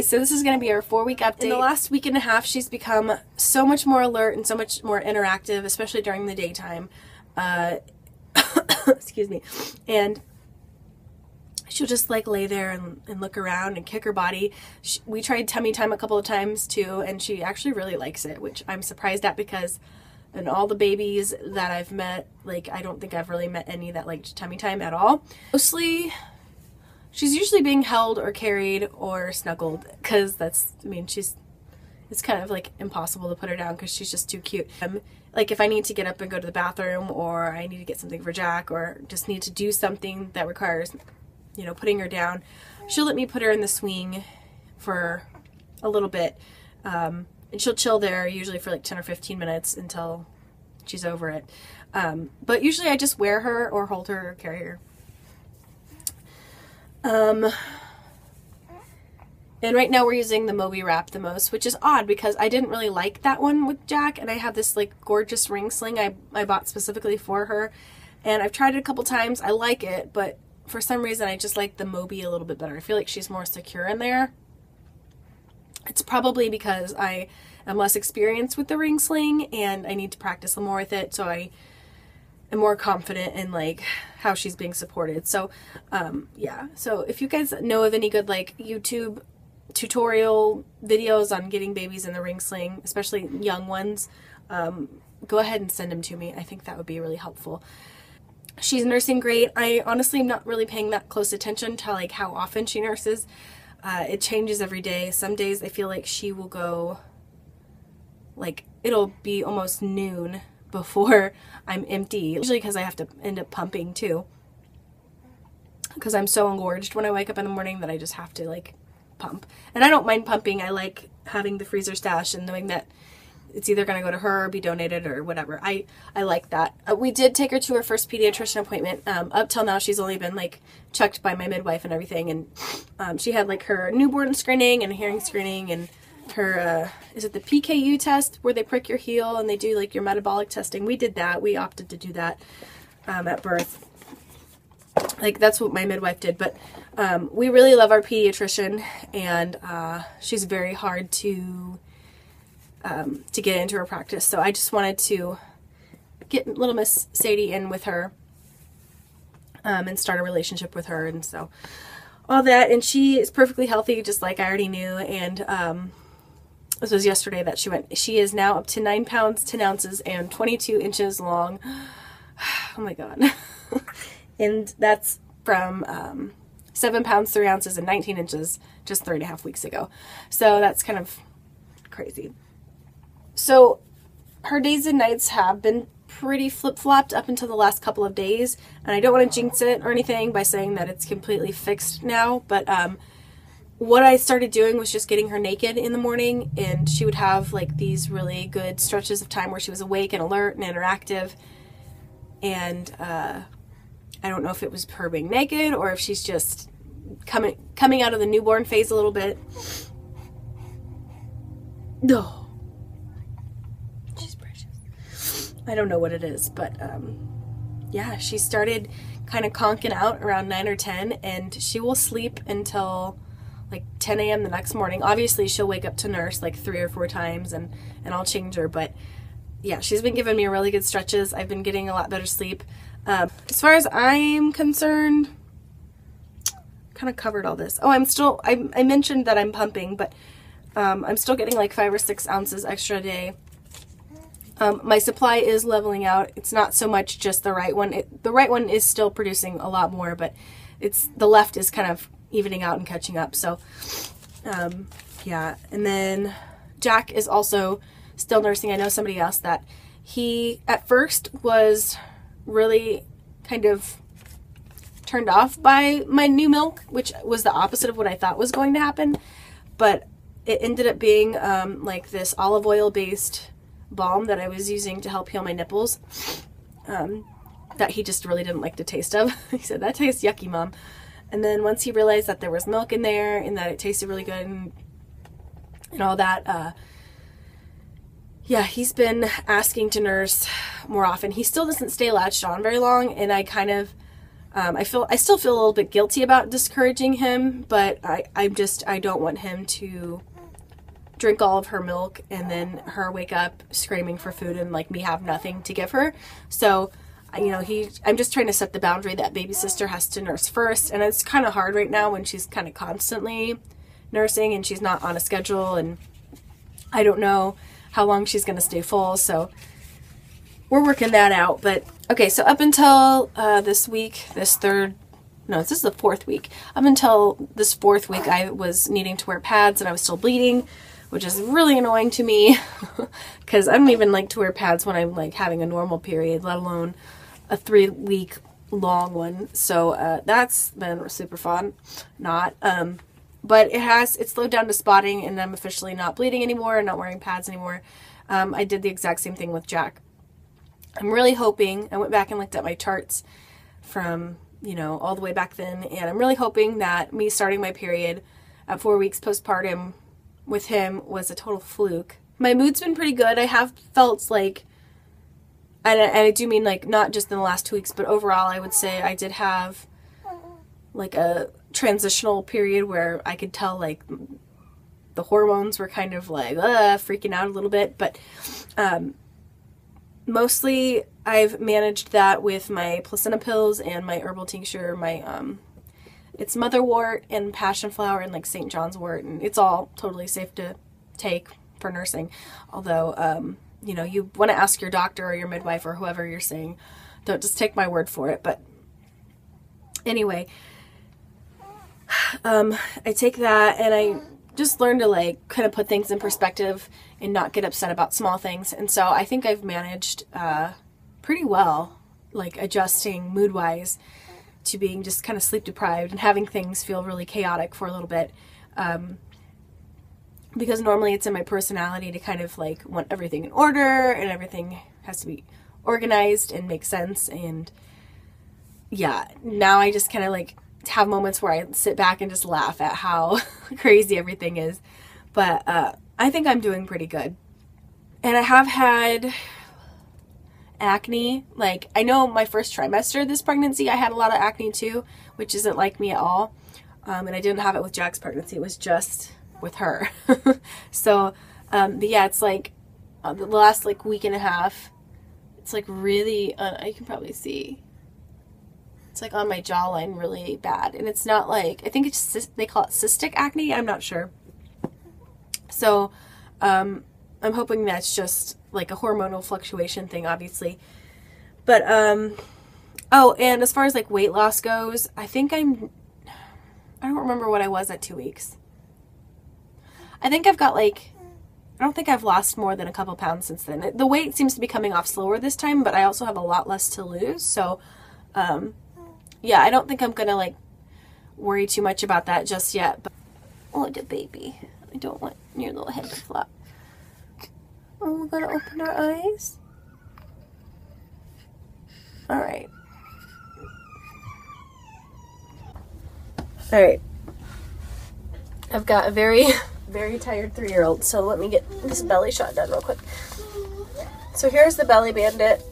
So this is going to be our 4-week update. In the last week and a half, she's become so much more alert and so much more interactive, especially during the daytime. Excuse me. And she'll just like lay there and look around and kick her body. We tried tummy time a couple of times too, and she actually really likes it, which I'm surprised at because in all the babies that I've met, like I don't think I've really met any that liked tummy time at all. Mostly she's usually being held or carried or snuggled because that's, I mean, it's kind of like impossible to put her down because she's just too cute. Like if I need to get up and go to the bathroom, or I need to get something for Jack, or just need to do something that requires, you know, putting her down, she'll let me put her in the swing for a little bit. And she'll chill there usually for like 10 or 15 minutes until she's over it. But usually I just wear her or hold her or carry her. And right now we're using the Moby wrap the most, which is odd because I didn't really like that one with Jack, and I have this like gorgeous ring sling I bought specifically for her, and I've tried it a couple times. I like it, but for some reason I just like the Moby a little bit better. I feel like she's more secure in there. It's probably because I am less experienced with the ring sling and I need to practice more with it, so I am more confident in like how she's being supported. So yeah, so if you guys know of any good like YouTube tutorial videos on getting babies in the ring sling, especially young ones, go ahead and send them to me. I think that would be really helpful. She's nursing great. I honestly am not really paying that close attention to like how often she nurses. It changes every day. Some days I feel like she will go, like it'll be almost noon before I'm empty, usually because I have to end up pumping too, because I'm so engorged when I wake up in the morning that I just have to like pump. And I don't mind pumping. I like having the freezer stash and knowing that it's either going to go to her or be donated or whatever. I like that. We did take her to her first pediatrician appointment. Up till now she's only been like checked by my midwife and everything, and she had like her newborn screening and hearing screening and her is it the PKU test where they prick your heel and they do like your metabolic testing. We did that. We opted to do that at birth. Like that's what my midwife did. But we really love our pediatrician, and she's very hard to get into her practice. So I just wanted to get little Miss Sadie in with her and start a relationship with her, and so all that. And she is perfectly healthy, just like I already knew. And this was yesterday that she went. She is now up to 9 pounds 10 ounces and 22 inches long. Oh my god. And that's from 7 pounds 3 ounces and 19 inches just 3.5 weeks ago. So that's kind of crazy. So her days and nights have been pretty flip-flopped up until the last couple of days, and I don't want to jinx it or anything by saying that it's completely fixed now, but what I started doing was just getting her naked in the morning, and she would have like these really good stretches of time where she was awake and alert and interactive. And I don't know if it was her being naked or if she's just coming out of the newborn phase a little bit. No. She's precious. I don't know what it is, but yeah, she started kind of conking out around 9 or 10, and she will sleep until like 10 a.m. the next morning. Obviously she'll wake up to nurse like 3 or 4 times, and I'll change her, but yeah, she's been giving me really good stretches. I've been getting a lot better sleep. As far as I'm concerned, kind of covered all this. Oh, I mentioned that I'm pumping, but I'm still getting like 5 or 6 ounces extra a day. My supply is leveling out. It's not so much just the right one. The right one is still producing a lot more, but the left is kind of evening out and catching up. So yeah. And then Jack is also still nursing. I know somebody else that he at first was really kind of turned off by my new milk, which was the opposite of what I thought was going to happen. But it ended up being like this olive oil based balm that I was using to help heal my nipples, that he just really didn't like the taste of. He said, "That tastes yucky, Mom." And then once he realized that there was milk in there and that it tasted really good and all that, yeah, he's been asking to nurse more often. He still doesn't stay latched on very long, and I kind of I still feel a little bit guilty about discouraging him, but I don't want him to drink all of her milk and then her wake up screaming for food and like me have nothing to give her. So, you know, I'm just trying to set the boundary that baby sister has to nurse first. And it's kind of hard right now when she's kind of constantly nursing and she's not on a schedule, and I don't know how long she's going to stay full. So we're working that out. But okay, so up until this is the 4th week. Up until this 4th week, I was needing to wear pads and I was still bleeding, which is really annoying to me because I don't even like to wear pads when I'm like having a normal period, let alone a 3-week long one. So that's been super fun. But it slowed down to spotting, and I'm officially not bleeding anymore and not wearing pads anymore. I did the exact same thing with Jack. I'm really hoping, I went back and looked at my charts from, you know, all the way back then, and I'm really hoping that me starting my period at 4 weeks postpartum with him was a total fluke. My mood's been pretty good. I have felt like, and I do mean like not just in the last 2 weeks, but overall I would say I did have like a transitional period where I could tell like the hormones were kind of like freaking out a little bit, but mostly I've managed that with my placenta pills and my herbal tincture, my it's motherwort and passion flower and like St. John's wort, and it's all totally safe to take for nursing. Although, you know, you want to ask your doctor or your midwife or whoever you're seeing. Don't just take my word for it. But anyway, I take that and I just learned to like kind of put things in perspective and not get upset about small things. And so I think I've managed pretty well, like adjusting mood-wise to being just kind of sleep deprived and having things feel really chaotic for a little bit. Because normally it's in my personality to kind of like want everything in order and everything has to be organized and make sense. And yeah, now I just kind of like have moments where I sit back and just laugh at how crazy everything is. But I think I'm doing pretty good. And I have had acne. Like, I know my first trimester of this pregnancy I had a lot of acne too, which isn't like me at all. And I didn't have it with Jack's pregnancy. It was just with her. So but yeah, it's like the last like week and a half, it's like really you can probably see it's like on my jawline really bad, and it's not like, I think it's they call it cystic acne, I'm not sure. So I'm hoping that's just like a hormonal fluctuation thing, obviously. But oh, and as far as like weight loss goes, I think I don't remember what I was at 2 weeks. I think I've got like, I don't think I've lost more than a couple pounds since then. The weight seems to be coming off slower this time, but I also have a lot less to lose. So, yeah, I don't think I'm going to like worry too much about that just yet. But, oh, the baby. I don't want your little head to flop. Oh, we're going to open our eyes. All right. All right. I've got a very, very tired 3-year-old, so let me get this belly shot done real quick. So here's the belly bandit.